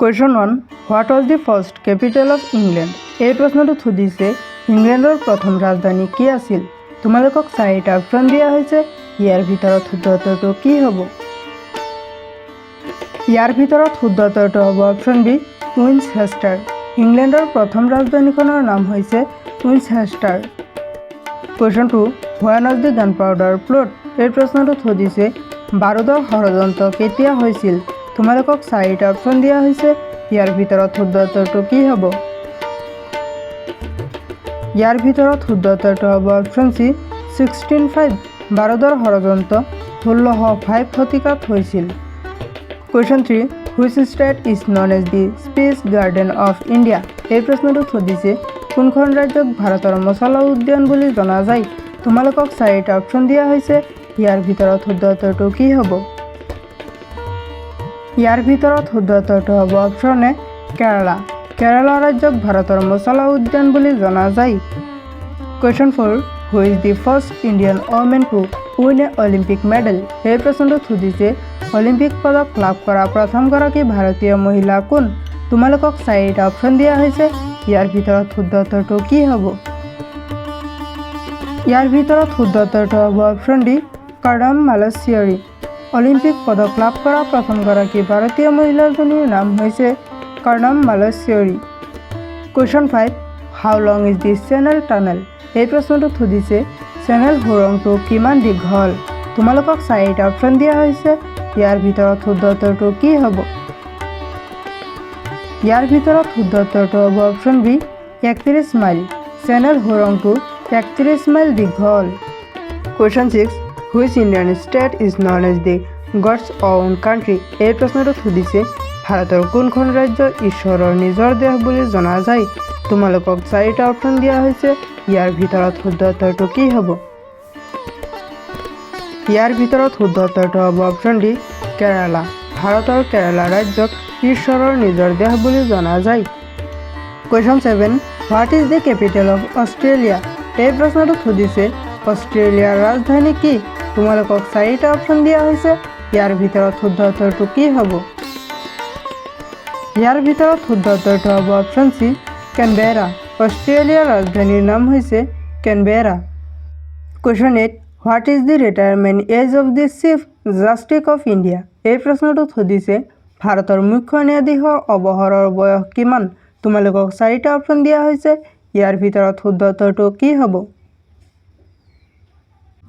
Question 1. What was the first capital of England? এই প্রশ্নটো সুধিছে ইংলেণ্ডৰ প্ৰথম ৰাজধানী কি আছিল? তোমালোকক চাৰিটা অপশ্যন দিয়া হৈছে। ইয়াৰ ভিতৰত শুদ্ধ উত্তৰটো কি হ'ব? ইয়াৰ ভিতৰত শুদ্ধ উত্তৰটো হ'ব অপশ্যন বি উইনচেষ্টাৰ। ইংলেণ্ডৰ প্ৰথম ৰাজধানীখনৰ নাম হৈছে Winchester. Question 2. When was the gunpowder plot? এই প্ৰশ্নটো সুধিছে বাৰুদৰ ষড়যন্ত্ৰ কেতিয়া হৈছিল? তোমালোকক চাৰিটা অপশ্যন দিয়া হৈছে। ইয়াৰ ভিতৰত শুদ্ধ উত্তৰটো কি হ'ব? ইয়াৰ ভিতৰত শুদ্ধ উত্তৰটো হ'ব অপশ্যন চি 1605। বাৰুদৰ ষড়যন্ত্ৰ 1605 শতিকাত হৈছিল। Question 3. Which state is known as the Space Garden of India? এই প্ৰশ্নটো সুধিছে কোনখন ৰাজ্যক ভাৰতৰ মছলা উদ্যান বুলি জনা যায়? তোমালোকক চাৰিটা অপশ্যন দিয়া হৈছে। ইয়াৰ ভিতৰত শুদ্ধ উত্তৰটো কি হ'ব? ইয়াৰ ভিতৰত শুদ্ধ উত্তৰটো হ'ব অপশ্যন এ কেৰালা। কেৰালা ৰাজ্যক ভাৰতৰ মছলা উদ্যান বুলি জনা যায়। Question 4. Who is the first Indian woman to win a Olympic medal? এই প্ৰশ্নটো সুধিছে অলিম্পিক পদক লাভ কৰা প্ৰথমগৰাকী ভাৰতীয় মহিলা কোন? তোমালোকক চাৰিটা অপশ্যন দিয়া হৈছে। ইয়াৰ ভিতৰত শুদ্ধ উত্তৰটো কি হ'ব? ইয়াৰ ভিতৰত শুদ্ধ উত্তৰটো হ'ব অপশ্যন ডি কাৰ্ডাম মালেশ্বৰী। অলিম্পিক পদক লাভ কৰা প্ৰথমগৰাকী ভাৰতীয় মহিলাজনীৰ নাম হৈছে কাৰ্ডাম Malleswari. Question 5. How long is the Channel Tunnel? এই প্ৰশ্নটো সুধিছে চেনেল সুৰংটো কিমান দীঘল? তোমালোকক চাৰিটা অপশ্যন দিয়া হৈছে। ইয়াৰ ভিতৰত শুদ্ধ উত্তৰটো কি হ'ব? ইয়াৰ ভিতৰত শুদ্ধ উত্তৰটো হ'ব অপশ্যন বি 31 মাইল। চেনেল সুৰংটো 31 মাইল দীঘল। Question 6. Which Indian state is known as the God's own country? এই প্ৰশ্নটো সুধিছে ভাৰতৰ কোনখন ৰাজ্য ঈশ্বৰৰ নিজৰ দেশ বুলি জনা যায়? তোমালোকক চাৰিটা অপশ্যন দিয়া হৈছে। ইয়াৰ ভিতৰত শুদ্ধ উত্তৰটো কি হ'ব? ইয়াৰ ভিতৰত শুদ্ধ উত্তৰটো হ'ব অপশ্যন ডি কেৰালা। ভাৰতৰ কেৰালা ৰাজ্যক ঈশ্বৰৰ নিজৰ দেশ বুলি জনা যায়। Question 7. What is the capital of Australia? এই প্ৰশ্নটো সুধিছে অষ্ট্ৰেলিয়াৰ ৰাজধানী কি? তোমালোকক চাৰিটা অপশ্যন দিয়া হৈছে। ইয়াৰ ভিতৰত শুদ্ধ উত্তৰটো কি হ'ব? ইয়াৰ ভিতৰত শুদ্ধ উত্তৰটো হ'ব অপশ্যন চি কেনবেৰা। অষ্ট্ৰেলিয়াৰ ৰাজধানীৰ নাম হৈছে Canberra. Question 8. What is the retirement age of the Chief Justice of India? এই প্ৰশ্নটো সুধিছে ভাৰতৰ মুখ্য ন্যায়াধীশৰ অৱসৰৰ বয়স কিমান? তোমালোকক চাৰিটা অপশ্যন দিয়া হৈছে। ইয়াৰ ভিতৰত শুদ্ধ উত্তৰটো কি হ'ব?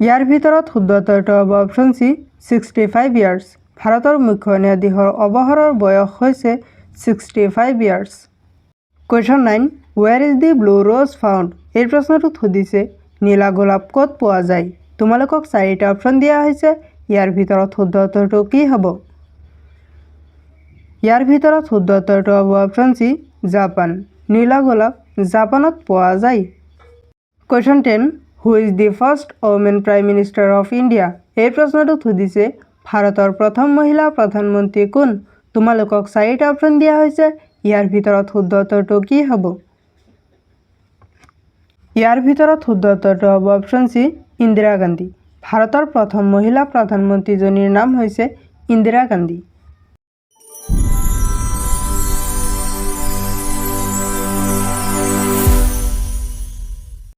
ইয়াৰ ভিতৰত শুদ্ধ উত্তৰটো হ'ব অপশ্যন চি 65 years। ভাৰতৰ মুখ্য ন্যায়াধীশৰ অৱসৰৰ বয়স হৈছে 65 years। Question 9. Where is the blue rose found? এই প্ৰশ্নটো সুধিছে নীলা গোলাপ ক'ত পোৱা যায়? তোমালোকক চাৰিটা অপশ্যন দিয়া হৈছে। ইয়াৰ ভিতৰত শুদ্ধ উত্তৰটো কি হ'ব? ইয়াৰ ভিতৰত শুদ্ধ উত্তৰটো হ'ব অপশ্যন চি জাপান। নীলা গোলাপ জাপানত পোৱা যায়। Question 10. Who is the first woman Prime Minister of India? এই প্ৰশ্নটো সুধিছে ভাৰতৰ প্ৰথম মহিলা প্ৰধানমন্ত্ৰী কোন? তোমালোকক চাৰিটা অপশ্যন দিয়া হৈছে। ইয়াৰ ভিতৰত শুদ্ধ উত্তৰটো কি হ'ব? ইয়াৰ ভিতৰত শুদ্ধ উত্তৰটো হ'ব অপশ্যন চি ইন্দিৰা গান্ধী। ভাৰতৰ প্ৰথম মহিলা প্ৰধানমন্ত্ৰীজনীৰ নাম হৈছে ইন্দিৰা গান্ধী।